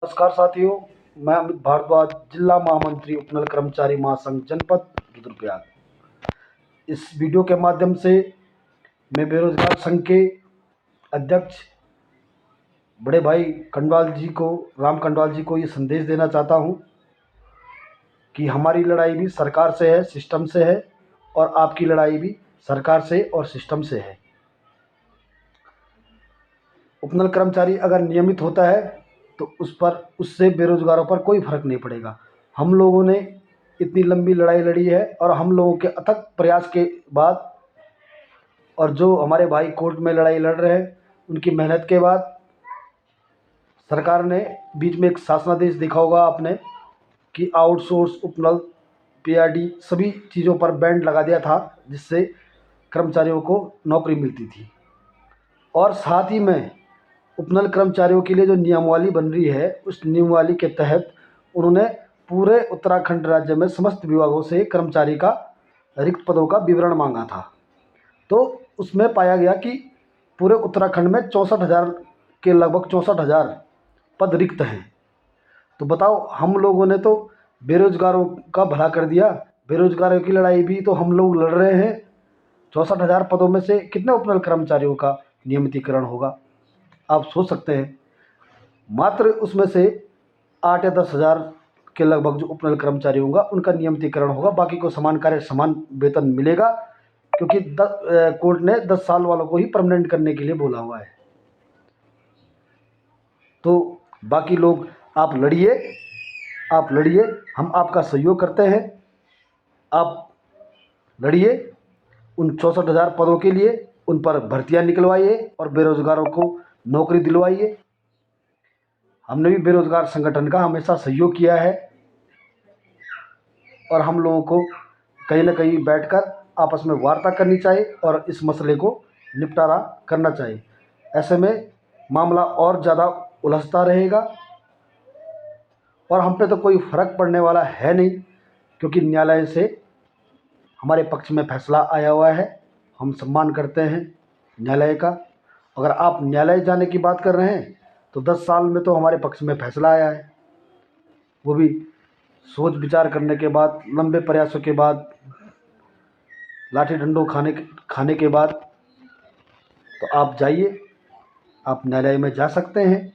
नमस्कार साथियों, मैं अमित भारद्वाज, जिला महामंत्री उपनल कर्मचारी महासंघ जनपद रुद्रप्रयाग। इस वीडियो के माध्यम से मैं बेरोजगार संघ के अध्यक्ष बड़े भाई राम कंडवाल जी को ये संदेश देना चाहता हूँ कि हमारी लड़ाई भी सरकार से है, सिस्टम से है, और आपकी लड़ाई भी सरकार से और सिस्टम से है। उपनल कर्मचारी अगर नियमित होता है तो उससे बेरोजगारों पर कोई फर्क नहीं पड़ेगा। हम लोगों ने इतनी लंबी लड़ाई लड़ी है और हम लोगों के अथक प्रयास के बाद, और जो हमारे भाई कोर्ट में लड़ाई लड़ रहे हैं उनकी मेहनत के बाद, सरकार ने बीच में एक शासनादेश देखा होगा आपने कि आउटसोर्स, उपनल, पीआरडी सभी चीज़ों पर बैंड लगा दिया था, जिससे कर्मचारियों को नौकरी मिलती थी। और साथ ही में उपनल कर्मचारियों के लिए जो नियमावली बन रही है, उस नियमावली के तहत उन्होंने पूरे उत्तराखंड राज्य में समस्त विभागों से कर्मचारी का रिक्त पदों का विवरण मांगा था। तो उसमें पाया गया कि पूरे उत्तराखंड में 64,000 के लगभग 64,000 पद रिक्त हैं। तो बताओ, हम लोगों ने तो बेरोजगारों का भला कर दिया। बेरोजगारों की लड़ाई भी तो हम लोग लड़ रहे हैं। 64,000 पदों में से कितने उपनल कर्मचारियों का नियमितीकरण होगा, आप सोच सकते हैं। मात्र उसमें से 8 या 10,000 के लगभग जो उपनल कर्मचारी होगा उनका नियमितीकरण होगा, बाकी को समान कार्य समान वेतन मिलेगा, क्योंकि कोर्ट ने 10 साल वालों को ही परमानेंट करने के लिए बोला हुआ है। तो बाकी लोग आप लड़िए, हम आपका सहयोग करते हैं। आप लड़िए उन 64,000 पदों के लिए, उन पर भर्तियां निकलवाइए और बेरोजगारों को नौकरी दिलवाइए। हमने भी बेरोजगार संगठन का हमेशा सहयोग किया है और हम लोगों को कहीं ना कहीं बैठकर आपस में वार्ता करनी चाहिए और इस मसले को निपटारा करना चाहिए। ऐसे में मामला और ज़्यादा उलझता रहेगा और हम पे तो कोई फ़र्क पड़ने वाला है नहीं, क्योंकि न्यायालय से हमारे पक्ष में फैसला आया हुआ है। हम सम्मान करते हैं न्यायालय का। अगर आप न्यायालय जाने की बात कर रहे हैं तो 10 साल में तो हमारे पक्ष में फैसला आया है, वो भी सोच विचार करने के बाद, लंबे प्रयासों के बाद, लाठी डंडों खाने के बाद। तो आप जाइए, आप न्यायालय में जा सकते हैं,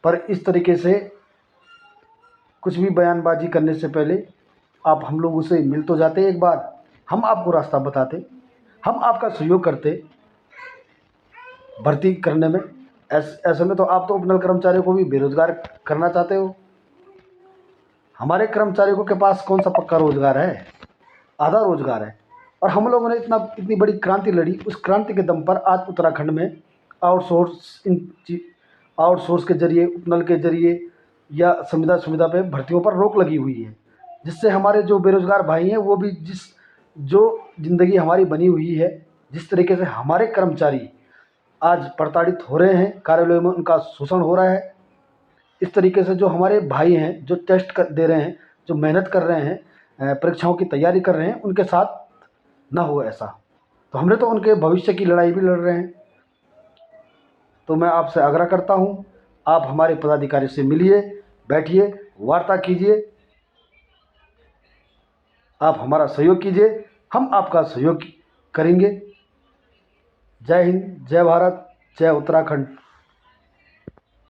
पर इस तरीके से कुछ भी बयानबाजी करने से पहले आप हम लोगों से मिल तो जाते एक बार, हम आपको रास्ता बताते, हम आपका सहयोग करते भर्ती करने में। ऐसे में तो आप तो उपनल कर्मचारियों को भी बेरोजगार करना चाहते हो। हमारे कर्मचारियों के पास कौन सा पक्का रोजगार है? आधा रोजगार है। और हम लोगों ने इतनी बड़ी क्रांति लड़ी, उस क्रांति के दम पर आज उत्तराखंड में आउटसोर्स के जरिए, उपनल के जरिए या सुविधा पे भर्तियों पर रोक लगी हुई है, जिससे हमारे जो बेरोजगार भाई हैं वो भी जो ज़िंदगी हमारी बनी हुई है, जिस तरीके से हमारे कर्मचारी आज प्रताड़ित हो रहे हैं, कार्यालयों में उनका शोषण हो रहा है, इस तरीके से जो हमारे भाई हैं, जो दे रहे हैं, जो मेहनत कर रहे हैं, परीक्षाओं की तैयारी कर रहे हैं, उनके साथ ना हो ऐसा। तो हमने तो उनके भविष्य की लड़ाई भी लड़ रहे हैं। तो मैं आपसे आग्रह करता हूँ, आप हमारे पदाधिकारी से मिलिए, बैठिए, वार्ता कीजिए, आप हमारा सहयोग कीजिए, हम आपका सहयोग करेंगे। जय हिंद, जय भारत, जय उत्तराखंड।